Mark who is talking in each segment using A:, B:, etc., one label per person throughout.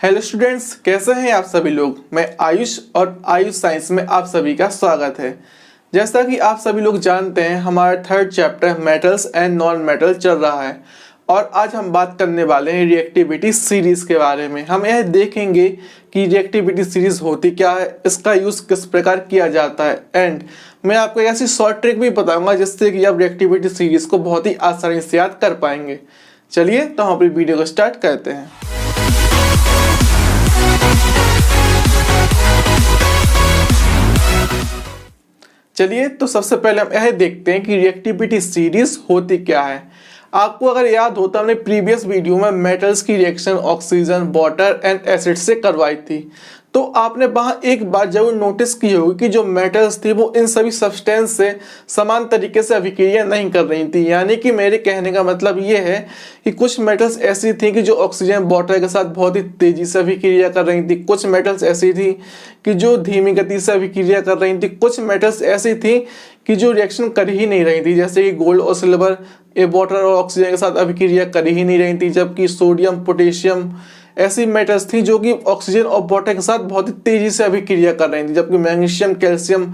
A: Hello students, कैसे हैं आप सभी लोग। मैं आयुष और आयुष साइंस में आप सभी का स्वागत है। जैसा कि आप सभी लोग जानते हैं, हमारा third chapter metals and non metal चल रहा है और आज हम बात करने वाले हैं रिएक्टिविटी सीरीज के बारे में। हम यह देखेंगे कि रिएक्टिविटी सीरीज होती क्या है, इसका यूज किस प्रकार किया जाता है एंड मैं आपको एक ऐसी शॉर्ट ट्रिक भी बताऊंगा जिससे कि आप रिएक्टिविटी सीरीज को बहुत ही आसानी से याद कर पाएंगे। चलिए तो हम अपनी वीडियो को स्टार्ट करते हैं। चलिए तो सबसे पहले हम यह देखते हैं कि रिएक्टिविटी सीरीज होती क्या है। आपको अगर याद हो तो हमने प्रीवियस वीडियो में मेटल्स की reaction oxygen, water and acid से करवाई थी। तो आपने वहां एक बात जरूर नोटिस की होगी कि जो मेटल्स थी वो इन सभी सब्सटेंस से समान तरीके से अभिक्रिया नहीं कर रही थी। यानी कि मेरे कहने का मतलब ये है कि कुछ मेटल्स ऐसी थी कि जो ऑक्सीजन वाटर के साथ बहुत ही तेजी से अभिक्रिया कर रही थी, कुछ मेटल्स ऐसी थी कि जो धीमी गति से अभिक्रिया कर रही थी, कुछ मेटल्स ऐसी थी कि जो रिएक्शन कर ही नहीं रही थी, जैसे कि गोल्ड और सिल्वर ये वाटर और ऑक्सीजन के साथ अभिक्रिया कर ही नहीं रही थी, जबकि सोडियम, पोटेशियम ऐसी मेटल्स थी जो कि ऑक्सीजन और वाटर के साथ बहुत ही तेजी से अभिक्रिया कर रही थी, जबकि मैग्नीशियम, कैल्शियम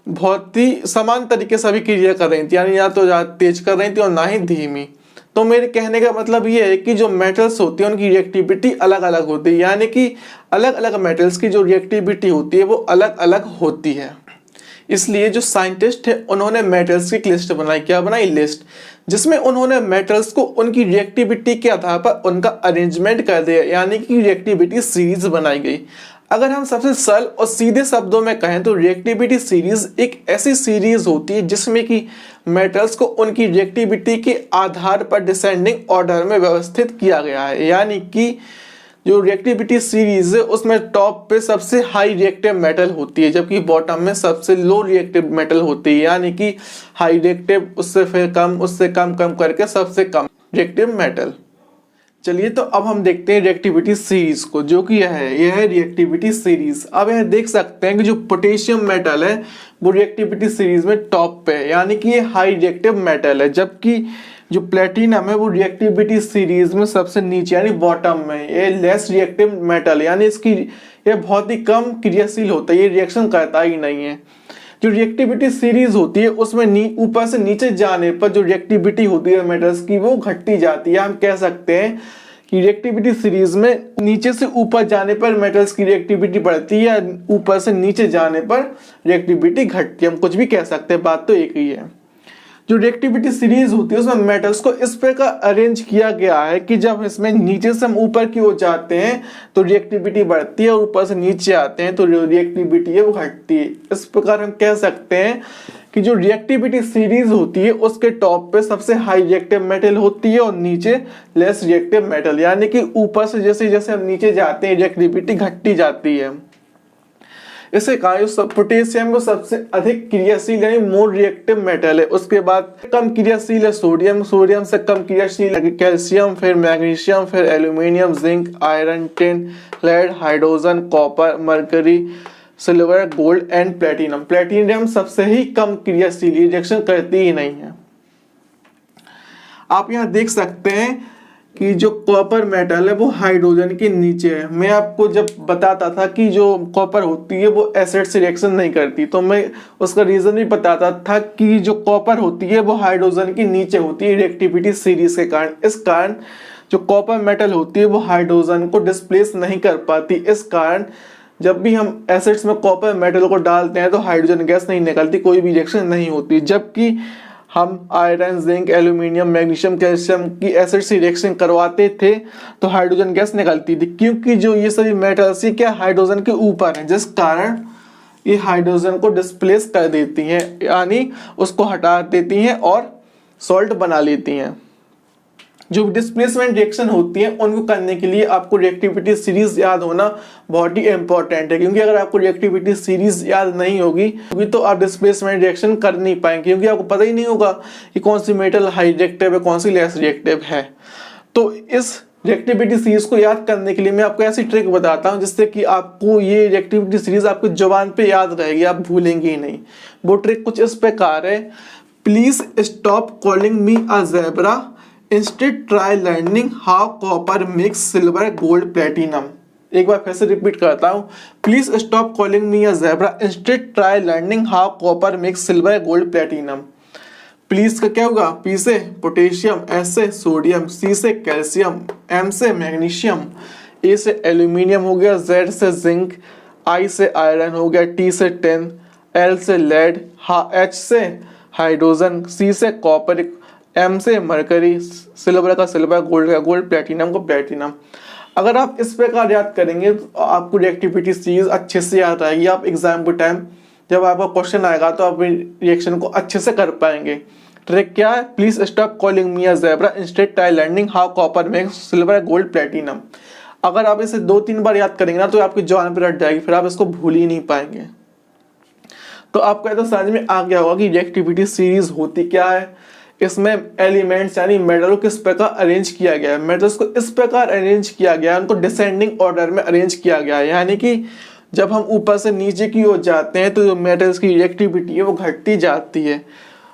A: बहुत ही समान तरीके से अभिक्रिया कर रही थी, यानी या तो तेज कर रही थी और ना ही धीमी। तो मेरे कहने का मतलब ये है कि जो मेटल्स होती है उनकी रिएक्टिविटी अलग अलग होती है, यानी कि अलग अलग मेटल्स की जो रिएक्टिविटी होती है वो अलग अलग होती है। इसलिए जो साइंटिस्ट है उन्होंने मेटल्स की लिस्ट बनाई। क्या बनाई? लिस्ट, जिसमें उन्होंने मेटल्स को उनकी रिएक्टिविटी के आधार पर उनका अरेंजमेंट कर दिया, यानी कि रिएक्टिविटी सीरीज बनाई गई। अगर हम सबसे सरल और सीधे शब्दों में कहें तो रिएक्टिविटी सीरीज एक ऐसी सीरीज होती है जिसमें कि मेटल्स को उनकी रिएक्टिविटी के आधार पर डिसेंडिंग ऑर्डर में व्यवस्थित किया गया है। यानी कि जो रिएक्टिविटी सीरीज है उसमें टॉप पे सबसे हाई रिएक्टिव मेटल होती है, जबकि बॉटम में सबसे लो रिएक्टिव मेटल होती है। यानी कि हाई रिएक्टिव, उससे फिर कम, उससे कम कम करके सबसे कम रिएक्टिव मेटल। चलिए तो अब हम देखते हैं रिएक्टिविटी सीरीज को, जो कि यह है रिएक्टिविटी सीरीज। अब यह देख सकते हैं कि जो पोटेशियम मेटल है वो रिएक्टिविटी सीरीज में टॉप पे है, यानी कि ये हाई रिएक्टिव मेटल है, जबकि जो प्लेटिनम है वो रिएक्टिविटी सीरीज में सबसे नीचे यानी बॉटम में। ये लेस रिएक्टिव मेटल, यानी इसकी ये बहुत ही कम क्रियाशील होता है, ये रिएक्शन करता ही नहीं है। जो रिएक्टिविटी सीरीज होती है उसमें ऊपर से नीचे जाने पर जो रिएक्टिविटी होती है मेटल्स की वो घटती जाती है। हम कह सकते हैं कि रिएक्टिविटी सीरीज में नीचे से ऊपर जाने पर मेटल्स की रिएक्टिविटी बढ़ती है, ऊपर से नीचे जाने पर रिएक्टिविटी घटती है। हम कुछ भी कह सकते हैं, बात तो एक ही है। जो रिएक्टिविटी सीरीज होती है उसमें मेटल्स को इस प्रकार अरेंज किया गया है कि जब इसमें नीचे से हम ऊपर की ओर जाते हैं तो रिएक्टिविटी बढ़ती है और ऊपर से नीचे आते हैं तो रिएक्टिविटी है वो घटती है। इस प्रकार हम कह सकते हैं कि जो रिएक्टिविटी सीरीज होती है उसके टॉप पे सबसे हाई रिएक्टिव मेटल होती है और नीचे लेस रिएक्टिव मेटल, यानी कि ऊपर से जैसे जैसे हम नीचे जाते हैं रिएक्टिविटी घटती जाती है। इसे कहा पोटेशियम को सबसे अधिक क्रियाशील यानी मोर रिएक्टिव मेटल है। उसके बाद कम क्रियाशील है सोडियम, सोडियम से कम क्रियाशील है कैल्शियम, फिर मैग्नीशियम, फिर aluminium, zinc, iron, tin, lead, hydrogen, copper, mercury, silver, gold and platinum. Platinum सबसे ही कम क्रियाशील, रिएक्शन करती ही नहीं है। आप यहाँ देख सकते हैं कि जो कॉपर मेटल है वो हाइड्रोजन के नीचे है। मैं आपको जब बताता था कि जो कॉपर होती है वो एसिड से रिएक्शन नहीं करती, तो मैं उसका रीजन भी बताता था कि जो कॉपर होती है वो हाइड्रोजन के नीचे होती है रिएक्टिविटी सीरीज के कारण। इस कारण जो कॉपर मेटल होती है वो हाइड्रोजन को डिस्प्लेस नहीं कर पाती। इस कारण जब भी हम एसिड्स में कॉपर मेटल को डालते हैं तो हाइड्रोजन गैस नहीं निकलती, कोई भी रिएक्शन नहीं होती। जबकि हम iron, zinc, aluminium, magnesium, calcium की एसिड से रिएक्शन करवाते थे तो हाइड्रोजन गैस निकलती थी, क्योंकि जो ये सभी मेटल्स ही क्या हाइड्रोजन के ऊपर है, जिस कारण ये हाइड्रोजन को डिस्प्लेस कर देती हैं, यानी उसको हटा देती हैं और सॉल्ट बना लेती हैं। जो डिस्प्लेसमेंट रिएक्शन होती है उनको करने के लिए आपको रिएक्टिविटी सीरीज याद होना बहुत ही इंपॉर्टेंट है, क्योंकि अगर आपको रिएक्टिविटी सीरीज याद नहीं होगी तो आप डिस्प्लेसमेंट रिएक्शन कर नहीं पाएंगे, क्योंकि आपको पता ही नहीं होगा कि कौन सी मेटल हाई रिएक्टिव है, कौन सी लेस रिएक्टिव है। तो इस रिएक्टिविटी सीरीज को याद करने के लिए मैं आपको ऐसी ट्रिक बताता हूँ जिससे कि आपको ये रिएक्टिविटी सीरीज आपकी जुबान पे याद रहेगी, आप भूलेंगे ही नहीं। वो ट्रिक कुछ इस प्रकार है: please stop calling me a zebra, instead try learning how copper makes silver, gold, platinum। एक बार फिर से रिपीट करता हूँ, please stop calling me a zebra, instead try learning how copper makes silver gold platinum. Please का क्या होगा, P से potassium, S से सोडियम, सी से कैल्शियम, एम से मैग्नीशियम, ए से एल्यूमिनियम हो गया, जेड से जिंक, आई से आयरन हो गया, टी से टिन, एल से लेड, एच से हाइड्रोजन, सी से कॉपर, एम से मरकरी, सिल्वर का सिल्वर, गोल्ड का गोल्ड, प्लेटिनम को प्लेटिनम। अगर आप इस प्रकार याद करेंगे तो आपको रिएक्टिविटी सीरीज अच्छे से याद आएगी। आप एग्जाम के टाइम जब आपका क्वेश्चन आएगा तो आप रिएक्शन को अच्छे से कर पाएंगे। ट्रिक क्या है, please stop calling me a zebra, instead try learning how copper makes silver gold platinum. अगर आप इसे 2-3 बार याद करेंगे ना तो आपकी जवान पर रट जाएगी, फिर आप इसको भूल ही नहीं पाएंगे। तो आपको तो समझ में आ गया होगा कि रिएक्टिविटी सीरीज होती क्या है, इसमें एलिमेंट्स यानी मेटल को किस प्रकार अरेंज किया गया है, मेटल्स को इस प्रकार अरेंज किया गया है, उनको डिसेंडिंग ऑर्डर में अरेंज किया गया है। यानी कि जब हम ऊपर से नीचे की ओर जाते हैं तो जो मेटल्स की रिएक्टिविटी है वो घटती जाती है।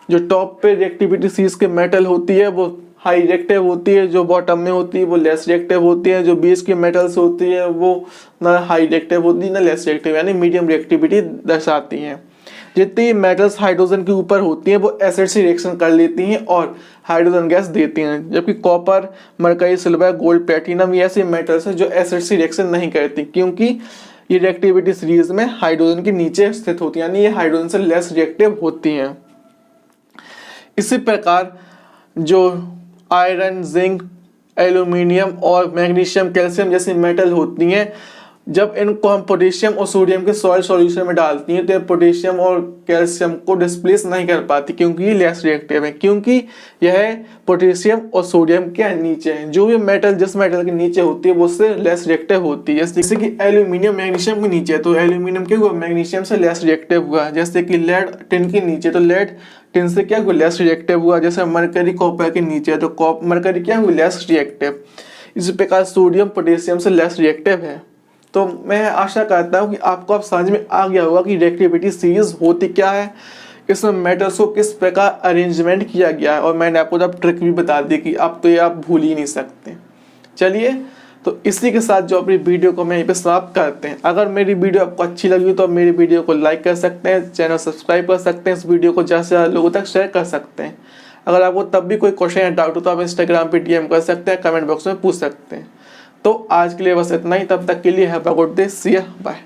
A: जो टॉप पे रिएक्टिविटी सीरीज के मेटल होती है वो हाई रिएक्टिव होती है, जो बॉटम में होती है वो लेस रिएक्टिव होती है, जो बीच की मेटल्स होती है वो ना हाई रिएक्टिव होती है ना लेस रिएक्टिव, यानी मीडियम रिएक्टिविटी दर्शाती हैं। जितनी मेटल्स हाइड्रोजन के ऊपर होती हैं वो एसिड से रिएक्शन कर लेती हैं और हाइड्रोजन गैस देती हैं, जबकि copper, mercury, silver, gold, platinum ये ऐसे मेटल्स हैं जो एसिड से रिएक्शन नहीं करती, क्योंकि ये रिएक्टिविटी सीरीज में हाइड्रोजन के नीचे स्थित होती हैं, यानी ये हाइड्रोजन से लेस रिएक्टिव होती हैं। इसी प्रकार जो आयरन, जिंक, एल्यूमिनियम और मैग्नीशियम, कैल्शियम जैसी मेटल होती हैं, जब इनको हम पोटेशियम और सोडियम के सॉइल सॉल्यूशन में डालती हैं तो पोटेशियम और कैल्शियम को डिस्प्लेस नहीं कर पाती, क्योंकि ये लेस रिएक्टिव है, क्योंकि यह पोटेशियम और सोडियम के नीचे है। जो भी मेटल जिस मेटल के नीचे होती है वो उससे लेस रिएक्टिव होती है। जैसे कि एल्यूमिनियम मैग्नीशियम के नीचे है तो एल्यूमिनियम क्या हुआ, मैग्नीशियम से लेस रिएक्टिव हुआ। जैसे कि लेड टिन के नीचे तो लेड टिन से क्या हुआ, लेस रिएक्टिव हुआ। जैसे मरकरी कॉपर के नीचे है तो मरकरी क्या हुआ, लेस रिएक्टिव। इसी प्रकार सोडियम पोटेशियम से लेस रिएक्टिव है। तो मैं आशा करता हूँ कि आपको अब समझ में आ गया होगा कि रिएक्टिविटी सीरीज होती क्या है, इसमें मेटल्स को किस प्रकार अरेंजमेंट किया गया है, और मैंने आपको जब ट्रिक भी बता दी कि आप तो ये आप भूल ही नहीं सकते। चलिए, तो इसी के साथ जो अपनी वीडियो को मैं यहीं पे समाप्त करते हैं। अगर मेरी वीडियो आपको अच्छी लगी तो आप मेरी वीडियो को लाइक कर सकते हैं, चैनल सब्सक्राइब कर सकते हैं, इस वीडियो को ज़्यादा से ज़्यादा लोगों तक शेयर कर सकते हैं। अगर आपको तब भी कोई क्वेश्चन या डाउट हो तो आप इंस्टाग्राम पे DM कर सकते हैं, कमेंट बॉक्स में पूछ सकते हैं। तो आज के लिए बस इतना ही, तब तक के लिए have a good day, see you, bye.